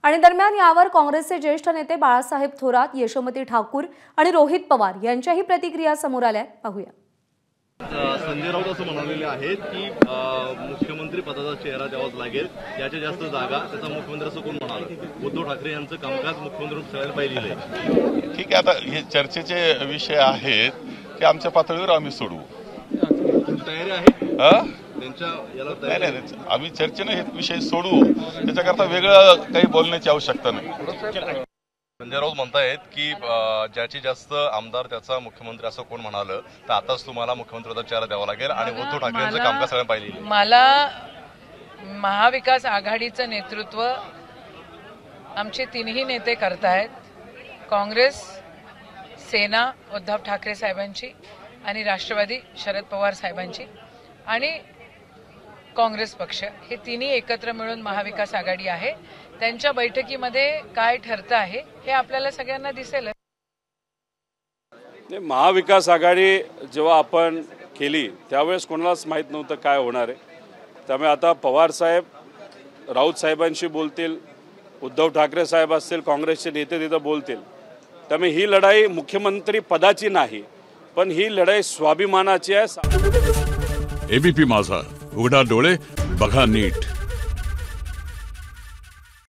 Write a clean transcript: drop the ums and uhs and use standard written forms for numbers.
आणि दरम्यान यावर काँग्रेसचे ज्येष्ठ नेते बाळासाहेब थोरात, यशोमती ठाकूर आणि रोहित पवार यांच्याही प्रतिक्रिया समोर आल्या। पाहूया। संजय राऊत असं म्हणालेले आहेत की मुख्यमंत्री पदाचा चेहरा द्यावाच लागेल, याच्या जास्त जागा त्याचा मुख्यमंत्री असं कोण म्हणाले। उद्धव ठाकरे यांचं कामकाज मुख्यमंत्री सगळ्यांना पाहिलेलं आहे। ठीक आहे, आता हे चर्चेचे विषय आहेत की आमच्या पातळीवर आम्ही सोडवू। तयारी आहे त्यांच्या याला नाही, आम्ही चर्चेने हे विषय सोडवू, त्याच्याकरता वेगळं काही बोलण्याची आवश्यकता नाही। संजय राऊत म्हणतायत की ज्याची जास्त आमदार त्याचा मुख्यमंत्री असं कोण म्हणालं, तर आताच तुम्हाला मुख्यमंत्र्याचा चेहरा द्यावा लागेल आणि उद्धव ठाकरे यांचं कामकाज सगळ्यांना पाहिलेलं आहे। मला महाविकास आघाडीचं नेतृत्व आमचे तिन्ही नेते करतायत, काँग्रेस, सेना उद्धव ठाकरे साहेबांची आणि राष्ट्रवादी शरद पवार साहेबांची आणि काँग्रेस पक्ष, हे तिन्ही एकत्र मिळून महाविकास आघाडी आहे। त्यांच्या बैठकीमध्ये काय ठरतं आहे हे आपल्याला सगळ्यांना दिसेल। महाविकास आघाडी जेव्हा आपण केली त्यावेळेस कोणालाच माहीत नव्हतं काय होणार आहे। त्यामुळे आता पवार साहेब राऊत साहेबांशी बोलतील, उद्धव ठाकरे साहेब असतील, काँग्रेसचे नेते तिथं बोलतील। त्यामुळे ही लढाई मुख्यमंत्री पदाची नाही, पण ही लढाई स्वाभिमानाची आहे। एबीपी माझा, उघडा डोळे बघा नीट।